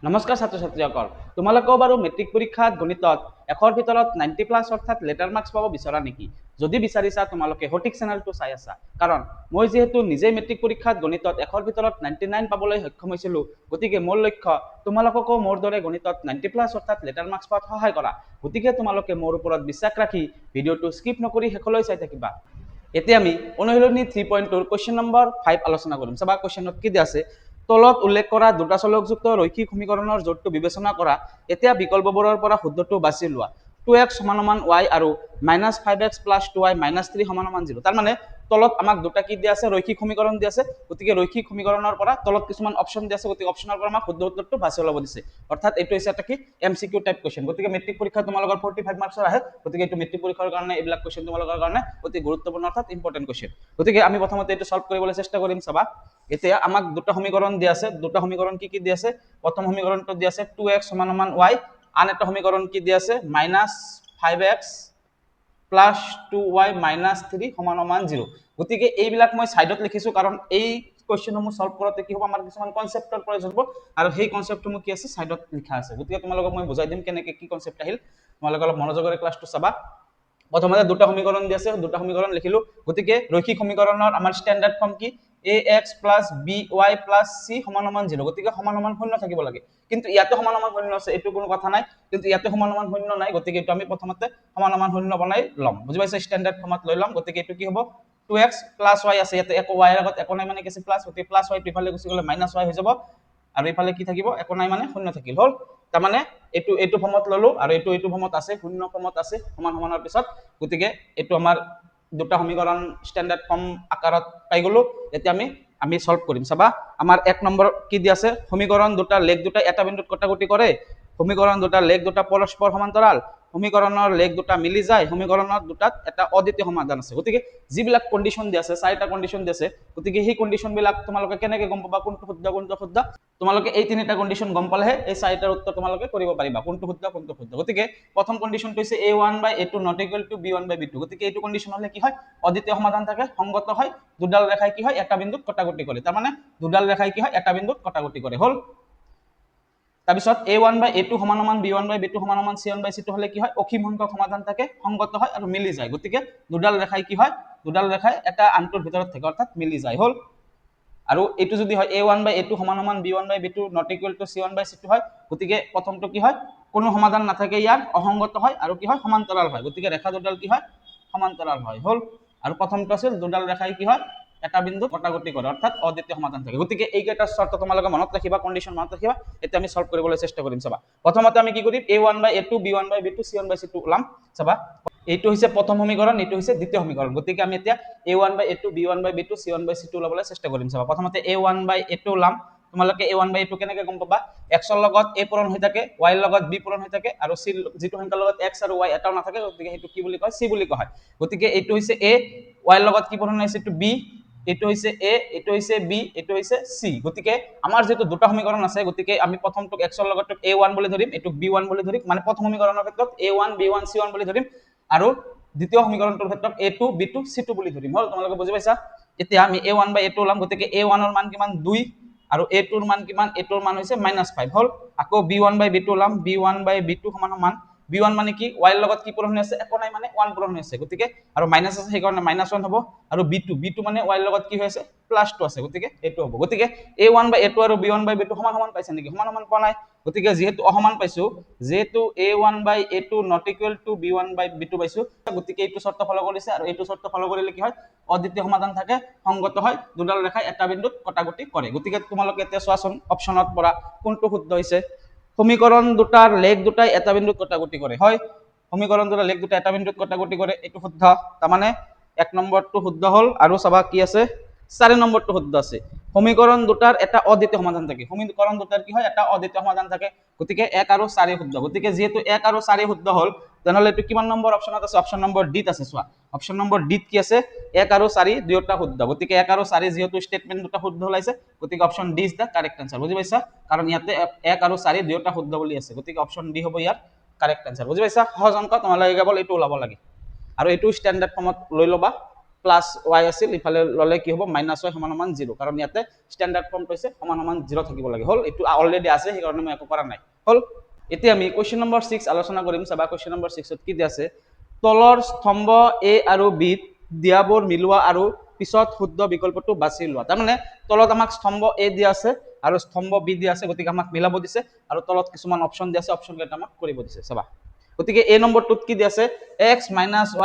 নমস্কাৰ ছাত্ৰ ছাত্ৰীসকল, তোমালোকেও বাৰু মেট্ৰিক পৰীক্ষাত গণিতত 100ৰ ভিতৰত 90+ অৰ্থাৎ লেটাৰ মাৰ্কছ পাব বিচৰা নেকি? যদি বিচাৰিছা তোমালোকে সঠিক চেনেলটো চাই আছা, কাৰণ মই যিহেতু নিজে মেট্ৰিক পৰীক্ষাত গণিতত 100ৰ ভিতৰত 99 পাবলৈ সক্ষম হৈছিলোঁ, গতিকে মোৰ লক্ষ্য তোমালোককো মোৰ দৰে গণিতত 90+ অৰ্থাৎ লেটাৰ মাৰ্কছ পোৱাত সহায় কৰা। গতিকে তোমালোকে মোৰ ওপৰত বিশ্বাস ৰাখি ভিডিঅ'টো স্কিপ নকৰি শেষলৈ চাই থাকিবা। এতিয়া আমি অনুশীলনী 3.2 কুৱেশ্যন নম্বৰ 5 আলোচনা কৰিম। চাবা কুৱেশ্যনত কি দিয়া আছে, তলত উল্লেখ কৰা দুটা চলকযুক্ত ৰৈখিক সমীকৰণৰ জোঁটটো বিবেচনা কৰা। এতিয়া বিকল্পবোৰৰ পৰা শুদ্ধটো বাছি লোৱা। 2x = y আৰু -5x + 2y - 3 = 0। তাৰ মানে তলত আমাক দুটা কি দিয়া আছে, ৰৈখিক সমীকৰণ দিয়া আছে। গতিকে ৰৈখিক সমীকৰণৰ পৰা তলত কিছুমান অপচন দিয়া আছে, গতিকে অপচনৰ পৰা আমাক শুদ্ধ উত্তৰটো বাছি ল'ব দিছে। অৰ্থাৎ এইটো হৈছে এটা কি এমচিকিউ টাইপ কুৱেশ্যন। গতিকে মেট্ৰিক পৰীক্ষা তোমালোকৰ 45 মাৰ্কছৰ আহে। গতিকে এইটো মেট্ৰিক পৰীক্ষাৰ কাৰণে এইবিলাক কুৱেশ্যন তোমালোকৰ কাৰণে অতি গুৰুত্বপূৰ্ণ অৰ্থাৎ ইম্পৰ্টেন্ট কুৱেশ্যন। গতিকে আমি প্ৰথমতে এইটো সলভ কৰিবলৈ চেষ্টা কৰিম। চাবা এতিয়া আমাক দুটা সমীকৰণ দিয়া আছে। দুটা সমীকৰণ কি কি দিয়া আছে? প্ৰথম সমীকৰণটো দিয়া আছে 2x = y, আন এটা সমীকৰণ কি দিয়া আছে -5x + 2y - 3 = 0। গতিকে এইবিলাক মই সাইডত লিখিছো, কাৰণ এই কুৱেশ্যনসমূহ সলভ কৰোঁতে কি হ'ব, আমাৰ কিছুমান কনচেপ্টৰ প্ৰয়োজন হ'ব আৰু সেই কনচেপ্টসমূহ কি আছে সাইডত লিখা আছে। গতিকে তোমালোকক মই বুজাই দিম কেনেকৈ কি কনচেপ্ট আহিল। তোমালোকে অলপ মনোযোগেৰে ক্লাছটো চাবা। প্ৰথমতে দুটা সমীকৰণ দি আছে, দুটা সমীকৰণ লিখিলো। গতিকে ৰৈখিক সমীকৰণৰ আমাৰ ষ্টেণ্ডাৰ্ড ফৰ্ম কি, ax + by + c = 0। গতিকে সমান সমান শূন্য থাকিব লাগে, কিন্তু ইয়াতে সমান সমান শূন্য আছে, এইটো কোনো কথা নাই। কিন্তু ইয়াতে সমান সমান শূন্য নাই, গতিকে এইটো আমি প্ৰথমতে সমান সমান শূন্য বনাই ল'ম। বুজি পাইছা? ষ্টেণ্ডাৰ্ড ফৰ্মত লৈ ল'ম। গতিকে এইটো কি হ'ব, 2x + y আছে, ইয়াতে একো y ৰ আগত একো নাই মানে কি আছে প্লাছ, গতিকে প্লাছ y ইফালে গুচি গ'লে -y হৈ যাব, আৰু ইফালে কি থাকিব, একো নাই মানে শূন্য থাকিল। হ'ল তাৰ মানে এইটো ফৰ্মত ললো আৰু এইটো ফৰ্মত আছে, শূন্য ফৰ্মত আছে সমান সমানৰ পিছত। গতিকে এইটো আমাৰ দুটা সমীকৰণ ষ্টেণ্ডাৰ্ড ফৰ্ম আকাৰত পাই গলো। এতিয়া আমি সলভ কৰিম। চাবা আমাৰ 1 নম্বৰ কি দি আছে, সমীকৰণ দুটা লেখ দুটা এটা বিন্দুত কটাকটি কৰে, সমীকৰণ দুটা লেখ দুটা পৰস্পৰ সমান্তৰাল, সমীকৰণৰ লেখ দুটা মিলি যায়, সমীকৰণৰ দুটাত এটা অদ্বিতীয় সমাধান আছে। গতিকে যিবিলাক কন্ডিশন দি আছে, চাৰিটা কন্ডিশন দি আছে, গতিকে সেই কন্ডিশন বিলাক তোমালোকে কেনেকৈ গম পাবা কোনটো শুদ্ধ কোনটো শুদ্ধ? তোমালোকে এই তিনিটা কন্ডিশন গম পালেহে এই চাৰিটাৰ উত্তৰ তোমালোকে কৰিব পাৰিবা, কোনটো শুদ্ধ কোনটো শুদ্ধ। গতিকে প্ৰথম কন্ডিশনটো হৈছে a1/a2 ≠ b1/b2। গতিকে এইটো কন্ডিশন হলে কি হয়, অদ্বিতীয় সমাধান থাকে, সংগত হয়, দুডাল ৰেখাই কি হয়, এটা বিন্দুত কটাকটি কৰে। তাৰ মানে দুডাল ৰেখাই কি হয়, এটা বিন্দুত কটাকটি কৰে। হ'ল তাৰপিছত a1/a2 = b1/b2 = c1/c2 হলে কি হয়, অসীম সংখ্যক সমাধান থাকে, সংগত হয় আৰু মিলি যায়। গতিকে দুডাল ৰেখাই কি হয়, দুডাল ৰেখাই এটা আনটোৰ ভিতৰত থাকে, অৰ্থাৎ মিলি যায়। হ'ল আৰু এইটো যদি হয় a1/a2 = b1/b2 ≠ c1/c2 হয়, গতিকে প্ৰথমটো কি হয়, কোনো সমাধান নাথাকে, ইয়াৰ অসংগত হয় আৰু কি হয়, সমান্তৰাল হয়। গতিকে ৰেখা দুডাল কি হয়, সমান্তৰাল হয়। হ'ল আৰু প্ৰথমটো আছিল দুডাল ৰেখাই কি হয়, এটা বিন্দুত কটাকটি কৰে, অৰ্থাৎ অদ্বিতীয় সমাধান থাকে। গতিকে এইকেইটা শৰ্ত তোমালোকে মনত ৰাখিবা, কন্ডিশন মনত ৰাখিবা। এতিয়া আমি সলভ কৰিবলৈ চেষ্টা কৰিম। চাবা প্ৰথমতে আমি কি কৰিম, a1/a2 b1/b2 c1/c2 ওলাম। চাবা এইটো হৈছে প্ৰথম সমীকৰণ, এইটো হৈছে দ্বিতীয় সমীকৰণ। গতিকে আমি এতিয়া a1/a2 b1/b2 c1/c2 ওলাবলৈ চেষ্টা কৰিম। চাবা প্ৰথমতে a1/a2 ওলাম। তোমালোকে a1/a2 কেনেকৈ গম পাবা, x ৰ লগত a পূৰণ হৈ থাকে, y ৰ লগত b পূৰণ হৈ থাকে, আৰু c যিটো সংখ্যাৰ লগত x আৰু y এটাও নাথাকে, গতিকে সেইটো কি বুলি কয়, c বুলি কোৱা হয়। গতিকে এইটো হৈছে a, y ৰ লগত কি পূৰণ হৈছে, এইটো b, এইটো হৈছে a, এইটো হৈছে b, এইটো হৈছে c। গতিকে আমাৰ যেটো দুটা সমীকৰণ আছে, গতিকে আমি প্ৰথমটোক x ৰ লগত a1 বুলি ধৰিম, এইটোক b1 বুলি ধৰিম, মানে প্ৰথম সমীকৰণৰ ক্ষেত্ৰত a1 b1 c1 বুলি ধৰিম, আৰু দ্বিতীয় সমীকৰণটোৰ ক্ষেত্ৰত a2 b2 c2 বুলি ধৰিম। হ'ল তোমালোকে বুজি পাইছা? এতিয়া আমি a1/a2 ওলাম। গতিকে a1 ৰ মান কিমান, 2, আৰু a2 ৰ মান কিমান, a2 ৰ মান হৈছে -5। হ'ল আকৌ b1/b2 ওলাম, b1/b2 সমান b1 মানে কি, y ৰ লগত কি পূৰণ হৈ আছে, একো নাই মানে 1 পূৰণ হৈ আছে, গতিকে আৰু মাইনাস আছে সেইকাৰণে -1 হ'ব, আৰু b2 মানে y ৰ লগত কি হৈ আছে, +2 আছে, গতিকে এইটো হ'ব। গতিকে a1/a2 আৰু b1/b2 সমান সমান পাইছে নেকি, সমান সমান পোৱা নাই। গতিকে যিহেতু অসমান পাইছো, যেহেতু a1/a2 ≠ b1/b2 পাইছো, গতিকে এইটো শৰ্ত ফলো কৰিছে, আৰু এইটো শৰ্ত ফলো কৰিলে কি হয়, অদ্বিতীয় সমাধান থাকে, সংগত হয়, দুডাল ৰেখাই এটা বিন্দুত কটাকটি কৰে। গতিকে তোমালোকে এতিয়া চোৱাচোন অপচনত পৰা কোনটো শুদ্ধ হৈছে, সমীকৰণ দুটাৰ লেখ দুটাই এটা বিন্দুত কটাকটি কৰে। হয়, সমীকৰণ দুটাৰ লেখ দুটা এটা বিন্দুত কটাকটি কৰে, এইটো শুদ্ধ। তাৰমানে 1 নম্বৰটো শুদ্ধ হ'ল। আৰু চাবা কি আছে, 4 নম্বৰটো শুদ্ধ আছে, সমীকৰণ দুটাৰ এটা অদ্বিতীয় সমাধান থাকে, সমীকৰণ দুটাৰ কি হয়, এটা অদ্বিতীয় সমাধান থাকে। গতিকে 1 আৰু 4 শুদ্ধ। গতিকে যেহেতু 1 আৰু 4 শুদ্ধ হ'ল, তেনেহ'লে এইটো কিমান নম্বৰ অপচনত আছে, অপচন নম্বৰ ডিত আছে। চোৱা অপচন নম্বৰ ডিত কি আছে, 1 আৰু 4 দুয়োটা শুদ্ধ। গতিকে 1 আৰু 4 যেহেতু স্টেটমেন্ট দুটা শুদ্ধ ওলাইছে, গতিকে option D is the correct answer. বুজি পাইছা? কাৰণ ইয়াতে 1 আৰু 4 দুয়োটা শুদ্ধ বুলি আছে, গতিকে অপচন ডি হ'ব ইয়াৰ কাৰেক্ট আনসাৰ। বুজি পাইছা? সহজ অংক, তোমালোকে কেৱল এইটো ওলাব লাগে, আৰু এইটো ষ্টেণ্ডাৰ্ড ফৰ্মত লৈ ল'বা। প্লাস ওয়াই আছিল ইফালে ললে কি হ'ব মাইনাস ওয়াই সমান সমান 0 কাৰণ ইয়াতে স্ট্যান্ডার্ড ফর্ম হৈছে সমান সমান 0 থাকিব লাগে হল এটো অলরেডি আছে সেই কাৰণে মই একো কৰা নাই হল এতিয়া আমি কোৱেশ্চন নম্বৰ 6 আলোচনা কৰিম চাবা কোৱেশ্চন নম্বৰ 6 ত কি দিয়া আছে তলৰ স্তম্ভ এ আৰু বি দিয়াবোৰ মিলোৱা আৰু পিছত শুদ্ধ বিকল্পটো বাছি লোৱা তাৰ মানে তলত আমাক স্তম্ভ এ দিয়া আছে আৰু স্তম্ভ বি দিয়া আছে গতিকে আমাক মিলাব দিছে আৰু তলত কিছুমান অপচন দিয়া আছে অপচন কেইটা আমাক কৰিব দিছে চাবা গতিকে এই নম্বৰটোত কি দিয়া আছে x -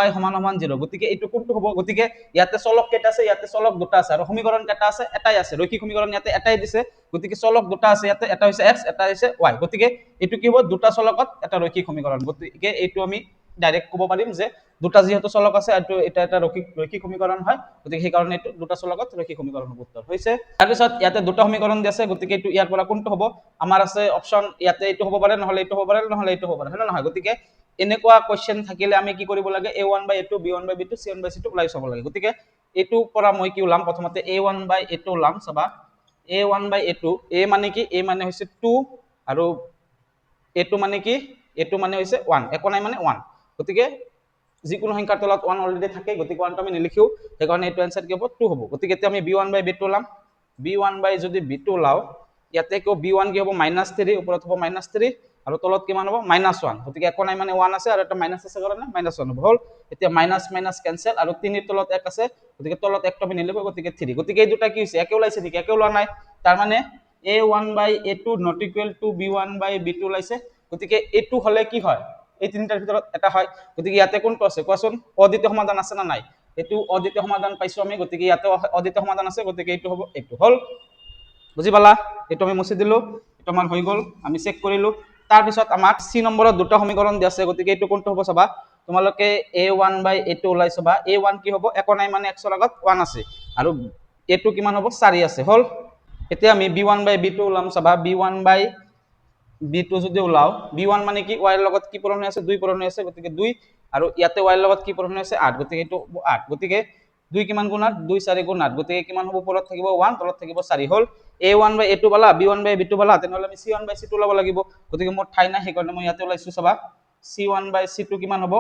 y সমান সমান 0 গতিকে এইটো কোনটো হ'ব গতিকে ইয়াতে চলক কেইটা আছে ইয়াতে চলক দুটা আছে আৰু সমীকৰণ কেইটা আছে এটাই আছে ৰৈখিক সমীকৰণ ইয়াতে এটাই দিছে গতিকে চলক দুটা আছে ইয়াতে এটা হৈছে x এটা হৈছে y গতিকে এইটো কি হ'ব দুটা চলকত এটা ৰৈখিক সমীকৰণ গতিকে এইটো আমি ডাইৰেক্ট ক'ব পাৰিম যে দুটা যেহেতু চলক আছে আৰু এটা এটা ৰৈখিক সমীকৰণ হয় গতিকে সেই কাৰণে এইটো দুটা চলকত ৰৈখিক সমীকৰণ হ'ব উত্তৰ হৈছে তাৰ পিছত ইয়াতে দুটা সমীকৰণ দি আছে গতিকে এইটো ইয়াৰ পৰা কোনটো হ'ব আমাৰ আছে অপচন ইয়াতে এইটো হ'ব পাৰে নহলে এইটো হ'ব পাৰে নহলে এইটো হ'ব পাৰে হয় না নহয় গতিকে এনেকুৱা কোৱেশ্চন থাকিলে আমি কি কৰিব লাগে a1/a2 b1/b2 c1/c2 ওলাই চাব লাগে গতিকে এইটো পৰা মই কি ওলাম প্ৰথমতে a1/a2 ওলাম চাবা a1/a2 a মানে কি a মানে হৈছে 2 আৰু a2 মানে কি a2 মানে হৈছে 1 একো নাই মানে 1 গতিকে যিকোনো সংখ্যাৰ তলত 1 অলৰেডি থাকে গতিকে 1 টো আমি নিলিখিও সেইকাৰণে এইটো आंसर কি হ'ব 2 হ'ব গতিকে এতিয়া আমি b1/b2 ওলাম b1 বাই যদি b2 লাও ইয়াতে কি b1 কি হ'ব -3 ওপৰত হ'ব -3 আৰু তলত কিমান হ'ব -1 গতিকে একো নাই মানে 1 আছে আৰু এটা মাইনাস আছে কাৰণে -1 হ'ব হল এতিয়া মাইনাস মাইনাস ক্যান্সেল আৰু 3 ৰ তলত 1 আছে গতিকে তলত 1 টো আমি নিলিখো গতিকে 3 গতিকে এই দুটা কি হৈছে একে ওলাইছে নেকি একে ওলোৱা নাই তাৰ মানে a1/a2 not equal to b1/b2 ওলাইছে গতিকে a2 হলে কি হয় এই তিনিটাৰ ভিতৰত এটা হয় গতিকে ইয়াতে কোনটো আছে কোৱাচোন অদ্বিতীয় সমাধান আছে না নাই এটো অদ্বিতীয় সমাধান পাইছো আমি গতিকে ইয়াতে অদ্বিতীয় সমাধান আছে গতিকে এইটো হ'ব এইটো হল বুজি পালা এটো আমি মুছি দিলো এটো আমাৰ হৈ গল আমি চেক কৰিলো তাৰ পিছত আমাক c নম্বৰত দুটা সমীকৰণ দি আছে গতিকে এটো কোনটো হ'ব চাবা তোমালোকে a1/a2 ওলাইছো বা a1 কি হ'ব একো নাই মানে x ৰ আগত 1 আছে আৰু a2 কিমান হ'ব 4 আছে হল এতিয়া আমি b1/b2 ওলাম চাবা b1/b2 যদি ওলাও b1 মানে কি y ৰ লগত কি পূৰণ হৈ আছে 2 পূৰণ হৈ আছে গতিকে 2 আৰু ইয়াতে y ৰ লগত কি পূৰণ হৈ আছে 8 গতিকে এটো 8 গতিকে 2 কিমান গুণ 8 2 4 গুণ 8 গতিকে কিমান হ'ব ওপৰত থাকিব 1 তলত থাকিব 4 হল a1/a2 বালা b1/b2 বালা তেনেহলে আমি c1/c2 লব লাগিব গতিকে মোৰ ঠাই নাই সেই কাৰণে মই ইয়াতে ওলাইছো চাবা c1/c2 কিমান হ'ব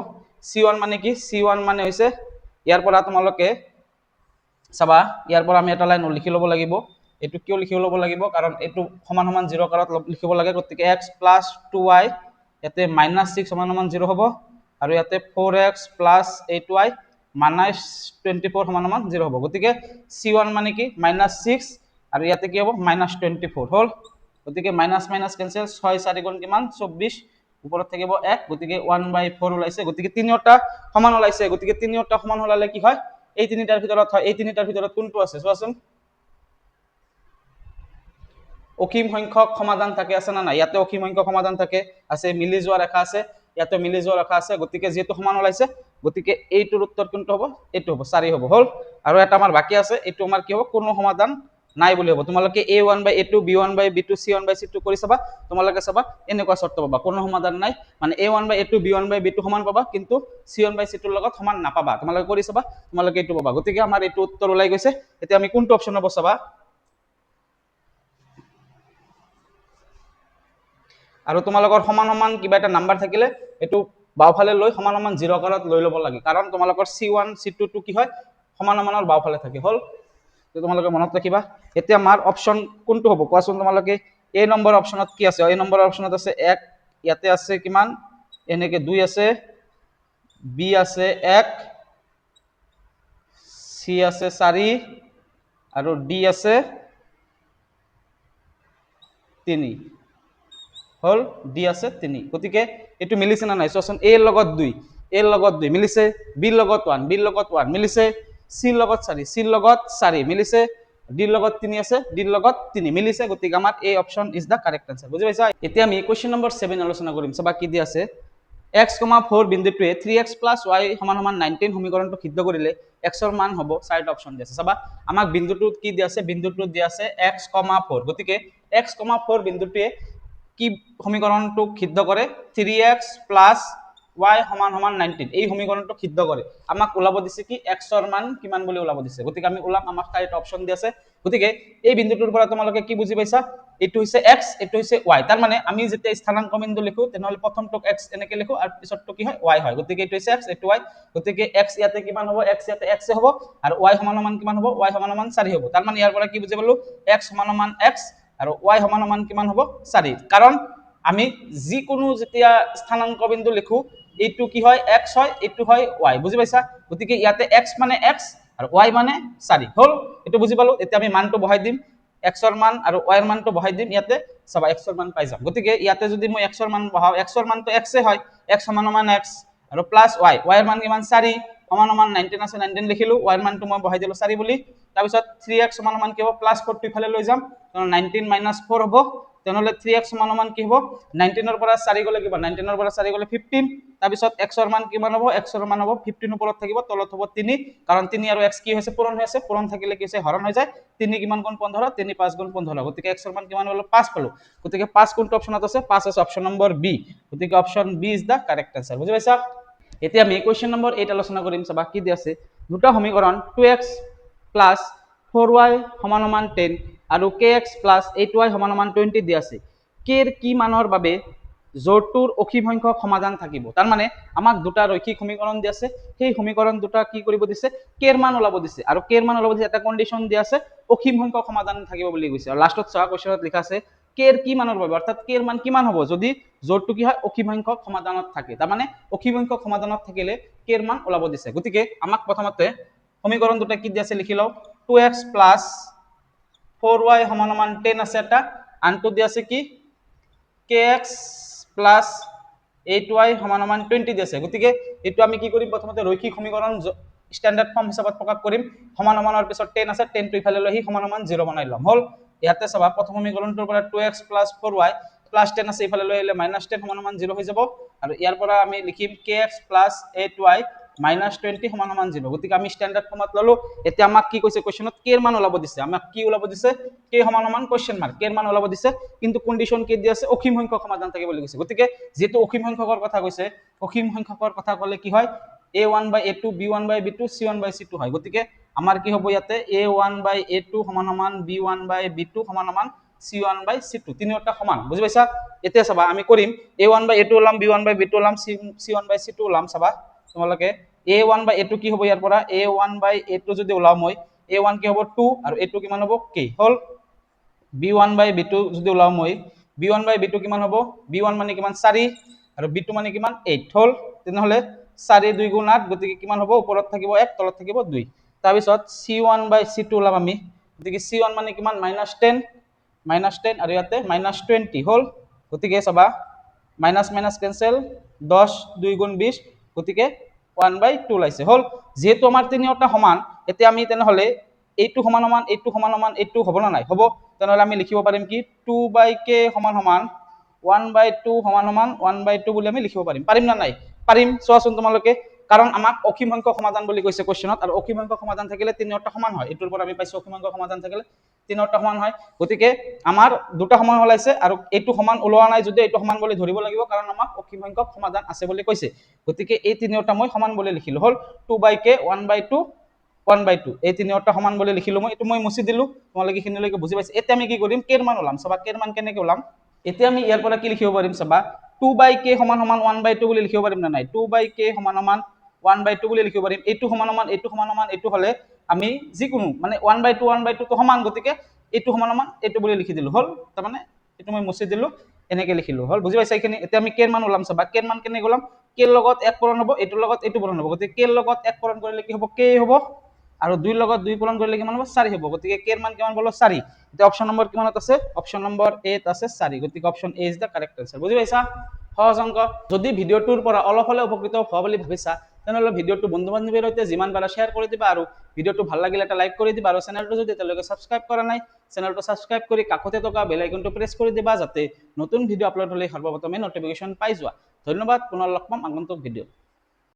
c1 মানে কি c1 মানে হৈছে ইয়াৰ পৰা তোমালোকে চাবা ইয়াৰ পৰা আমি এটা লাইন লিখি লব লাগিব এটো কিয় লিখি লব লাগিব কাৰণ এটো সমান সমান 0 কাৰত লিখিব লাগে গতিকে x + 2y ইয়াতে -6 সমান সমান 0 হ'ব আৰু ইয়াতে 4x + 8y -24 সমান সমান 0 হ'ব গতিকে c1 মানে কি -6 আৰু ইয়াতে কি হ'ব -24 হল গতিকে মাইনাস মাইনাস ক্যান্সেল 6 4 গুণ কিমান 24 উপৰত থাকিব 1 গতিকে 1/4 ওলাইছে গতিকে তিনিটা সমান ওলাইছে গতিকে তিনিটা সমান হলালে কি হয় এই তিনিটাৰ ভিতৰত হয় এই তিনিটাৰ ভিতৰত কোনটো আছে চোৱাচোন অসীম সংখ্যক সমাধান থাকে আছে না নাই ইয়াতে অসীম সংখ্যক সমাধান থাকে আছে মিলি যোৱা ৰেখা আছে ইয়াতে মিলি যোৱা ৰেখা আছে গতিকে যেটো সমান ওলাইছে গতিকে এইটোৰ উত্তৰ কোনটো হ'ব এইটো হ'ব 4 হ'ব হল আৰু এটা আমাৰ বাকি আছে এইটো আমাৰ কি হ'ব কোনো সমাধান নাই বুলি হ'ব তোমালোকে a1/a2 b1/b2 c1/c2 কৰি চাবা তোমালোকে চাবা এনেকুৱা শর্ত পাবা কোনো সমাধান নাই মানে a1/a2 b1/b2 সমান পাবা কিন্তু c1/c2 লগত সমান নাপাবা তোমালোকে কৰি চাবা তোমালোকে এইটো পাবা গতিকে আমাৰ এইটো উত্তৰ ওলাই গৈছে এতিয়া আমি কোনটো অপচন হ'ব চাবা আৰু তোমালোকৰ সমান সমান কিবা এটা নাম্বাৰ থাকিলে এটো বাওফালে লৈ সমান সমান 0 কাৰত লৈ লব লাগে কাৰণ তোমালোকৰ c1 c2 টো কি হয় সমান সমানৰ বাওফালে থাকে হল তো তোমালোকে মনত ৰাখিবা এতিয়া আমাৰ অপচন কোনটো হ'ব কোৱাচোন তোমালোকে এ নম্বৰ অপচনত কি আছে এ নম্বৰ অপচনত আছে 1 ইয়াতে আছে কিমান এনেকে 2 আছে বি আছে 1 সি আছে 4 আৰু ডি আছে 3 হল ডি আছে 3 গতিকে এটো মিলিছে না নাই চোৱাচোন এ লগত 2 এ লগত 2 মিলিছে বি লগত 1 বি লগত 1 মিলিছে সি লগত 4 সি লগত 4 মিলিছে ডি লগত 3 আছে ডি লগত 3 মিলিছে গতিকে আমাৰ A option is the correct answer বুজি পাইছা এতিয়া আমি কোশ্চেন নম্বৰ 7 আলোচনা কৰিম চাবা কি দি আছে x, 4 বিন্দুটোৱে 3x + y = 19 সমীকৰণটো সিদ্ধ কৰিলে x ৰ মান হ'ব চাৰিটা অপচন দি আছে চাবা আমাক বিন্দুটোত কি দি আছে বিন্দুটোত দি আছে x, 4 গতিকে x, 4 বিন্দুটোৱে কি সমীকৰণটো সিদ্ধ কৰে 3x + y সমান সমান 19 এই সমীকৰণটো সিদ্ধ কৰে আমাক ওলাব দিছে কি x ৰ মান কিমান বুলি ওলাব দিছে গতিকে আমি ওলাম আমাক কাৰেক্ট অপচন দি আছে গতিকে এই বিন্দুটোৰ পৰা তোমালোকে কি বুজি পাইছা এটো হৈছে x এটো হৈছে y তাৰ মানে আমি যেতিয়া স্থানাংক বিন্দু লিখো তেনেহলে প্ৰথমটোক x এনেকে লিখো আৰু পিছৰটো কি হয় y হয় গতিকে এটো হৈছে x এটো y গতিকে x ইয়াতে কিমান হ'ব x ইয়াতে x হ'ব আৰু y সমান সমান কিমান হ'ব y সমান সমান 4 হ'ব তাৰ মানে ইয়াৰ পৰা কি বুজি পালো x সমান সমান x আৰু y সমান সমান কিমান হ'ব 4 কাৰণ আমি যিকোনো যেতিয়া স্থানাংক বিন্দু লিখো এইটো কি হয় x হয় এইটো হয় y বুজি পাইছা গতিকে ইয়াতে x মানে x আৰু y মানে 4 হল এটো বুজি পালো এতিয়া আমি মানটো বহাই দিম x ৰ মান আৰু y ৰ মানটো বহাই দিম ইয়াতে সবা x ৰ মান পাই যাম গতিকে ইয়াতে যদি মই x ৰ মান বহাও x ৰ মানটো x এ হয় x সমান সমান x আৰু প্লাস y y ৰ মান কিমান 4 সমান সমান 19 আছে 19 লিখিলো y ৰ মানটো মই বহাই দিলো 4 বুলি তাৰ পিছত 3x সমান সমান কি হ'ব প্লাস 4 টো ইফালে লৈ যাম 19 - 4 হ'ব তেনেহলে 3x সমান সমান কি হ'ব 19 ৰ পৰা 4 গলে কিবা 19 ৰ পৰা 4 গলে 15 তাৰ পিছত x ৰ মান কিমান হ'ব x ৰ মান হ'ব 15 ওপৰত থাকিব তলত হ'ব 3 কাৰণ 3 আৰু x কি হৈছে পূৰণ হৈ আছে পূৰণ থাকিলে কি হৈছে হৰণ হৈ যায় 3 কিমান গুণ 15 3 5 গুণ 15 গতিকে x ৰ মান কিমান হলো 5 পালো গতিকে 5 কোনটো অপচনত আছে 5 আছে অপচন নম্বৰ বি গতিকে অপচন B is the correct answer বুজি পাইছা এতিয়া আমি কোৱেশ্চন নম্বৰ 8 আলোচনা কৰিম চাবা কি দি আছে দুটা সমীকৰণ 2x 4y = 10 আৰু kx 8y = 20 দি আছে কেৰ কি মানৰ বাবে জোৰটোৰ অসীম সংখ্যক সমাধান থাকিব তাৰ মানে আমাক দুটা ৰৈখিক সমীকৰণ দি আছে সেই সমীকৰণ দুটা কি কৰিব দিছে কেৰ মান ওলাব দিছে আৰু কেৰ মান ওলাব দিছে এটা কন্ডিশন দি আছে অসীম সংখ্যক সমাধান থাকিব বুলি কৈছে আৰু লাষ্টত চোৱা কোৱেশ্চনত লিখা আছে কেৰ কি মানৰ বাবে অৰ্থাৎ কেৰ মান কিমান হ'ব যদি জোৰটো কি হয় অসীম সংখ্যক সমাধানত থাকে তাৰ মানে অসীম সংখ্যক সমাধানত থাকিলে কেৰ মান ওলাব দিছে গতিকে আমাক প্ৰথমতে সমীকৰণ দুটা কি দি আছে লিখি লও 2x 4y = 10 আছে এটা আনটো দি আছে কি kx plus 8y = 20 দি আছে গতিকে এটো আমি কি কৰিম প্ৰথমতে ৰৈখিক সমীকৰণ স্ট্যান্ডাৰ্ড ফৰ্ম হিচাপত প্ৰকাশ কৰিম সমান সমানৰ পিছত 10 আছে 10 টো ইফালে লৈ সমান সমান 0 বনাই লম হল ইয়াতে চাবা প্ৰথম সমীকৰণটোৰ পৰা 2x + 4y + 10 আছে ইফালে লৈ আহিলে -10 সমান সমান 0 হৈ যাব আৰু ইয়াৰ পৰা আমি লিখিম kx + 8y -20 সমান সমান 0 গতিকে আমি স্ট্যান্ডার্ড ফর্মত ললো এতিয়া আমাক কি কৈছে কোৱেশ্চনত কেৰ মান ওলাব দিছে আমাক কি ওলাব দিছে কে সমান সমান কোৱেশ্চন মাৰ্ক কেৰ মান ওলাব দিছে কিন্তু কন্ডিশন কি দি আছে অসীম সংখ্যক সমাধান থাকে বুলি কৈছে গতিকে যেটো অসীম সংখ্যকৰ কথা কৈছে অসীম সংখ্যকৰ কথা কলে কি হয় a1/a2 b1/b2 c1/c2 হয় গতিকে আমাৰ কি হ'ব ইয়াতে a1/a2 = b1/b2 = c1/c2 তিনিওটা সমান বুজি পাইছা এতিয়া চাবা আমি কৰিম a1/a2 ওলাম b1/b2 ওলাম c1/c2 ওলাম চাবা তোমালোকে a1/a2 কি হ'ব ইয়াৰ পৰা a1/a2 যদি ওলাও মই a1 কি হ'ব 2 আৰু a2 কিমান হ'ব k হল b1/b2 যদি ওলাও মই b1/b2 কিমান হ'ব b1 মানে কিমান 4 আৰু b2 মানে কিমান 8 হল তেনেহলে 4 2 গুণ 8 গতিকে কিমান হ'ব ওপৰত থাকিব 1 তলত থাকিব 2 তাৰ পিছত c1/c2 ওলাম আমি গতিকে c1 মানে কিমান -10 আৰু ইয়াতে -20 হল গতিকে চাবা মাইনাস মাইনাস ক্যান্সেল 10 2 গুণ 20 গতিকে 1/2 লাইছে হল যেহেতু আমাৰ তিনিওটা সমান এতিয়া আমি তেনেহলে এইটো সমান সমান এইটো সমান সমান এইটো হ'ব না নাই হ'ব তেনেহলে আমি লিখিব পাৰিম কি 2/k সমান সমান 1/2 সমান সমান 1/2 বুলি আমি লিখিব পাৰিম না নাই পাৰিম চোৱাচোন তোমালোকে কাৰণ আমাক অসীম সংখ্যক সমাধান বুলি কৈছে কোৱেশ্চনত আৰু অসীম সংখ্যক সমাধান থাকিলে তিনিওটা সমান হয় এটোৰ পৰা আমি পাইছো অসীম সংখ্যক সমাধান থাকিলে তিনিওটা সমান হয় গতিকে আমাৰ দুটা সমান ওলাইছে আৰু এইটো সমান ওলোৱা নাই যদি এইটো সমান বুলি ধৰিব লাগিব কাৰণ আমাক অসীম সংখ্যক সমাধান আছে বুলি কৈছে গতিকে এই তিনিওটা মই সমান বুলি লিখিলো হল 2/k 1/2 1/2 এই তিনিওটা সমান বুলি লিখিলো মই এটো মই মুছি দিলো তোমালোকে খিনিলৈকে বুজি পাইছে এতিয়া আমি কি কৰিম কেৰ মান ওলাম চাবা কেৰ মান কেনেকৈ ওলাম এতিয়া আমি ইয়াৰ পৰা কি লিখিব পাৰিম চাবা 2/k = 1/2 বুলি লিখিব পাৰিম না নাই 2/k = 1/2 বুলি লিখিব পাৰিম এইটো সমান সমান এইটো হলে আমি যিকোনো মানে 1/2 তো সমান গতিকে এইটো সমান সমান এইটো বুলি লিখি দিলো হল তাৰ মানে এটো মই মুছি দিলো এনেকৈ লিখিলো হল বুজি পাইছা এইখিনি এতিয়া আমি কেৰ মান ওলাম চাবা কেৰ মান কেনেকৈ ওলাম কেৰ লগত 1 পূৰণ হ'ব এইটোৰ লগত এইটো পূৰণ হ'ব গতিকে কেৰ লগত 1 পূৰণ কৰিলে কি হ'ব k হ'ব আৰু 2 লগত 2 পূৰণ কৰিলে কিমান হ'ব 4 হ'ব গতিকে কেৰ মান কিমান বলো 4 এতিয়া অপচন নম্বৰ কিমানত আছে অপচন নম্বৰ এ ত আছে 4 গতিকে option A is the correct answer বুজি পাইছা সহজ অংক যদি ভিডিওটোৰ পৰা অলপ হলে উপকৃত হোৱা বুলি ভাবিছা তেনেহলে ভিডিওটো বন্ধু বান্ধৱীৰ সৈতে যিমান পাৰা শেয়াৰ কৰি দিবা আৰু ভিডিওটো ভাল লাগিলে এটা লাইক কৰি দিবা আৰু চেনেলটো যদি এতিয়ালৈকে সাবস্ক্ৰাইব কৰা নাই চেনেলটো সাবস্ক্ৰাইব কৰি কাষতে থকা বেল আইকনটো প্ৰেছ কৰি দিবা যাতে নতুন ভিডিও আপলোড হলে সৰ্বপ্ৰথমে নটিফিকেশন পাই যোৱা ধন্যবাদ পুনৰ লগ পাম আগন্তুক ভিডিও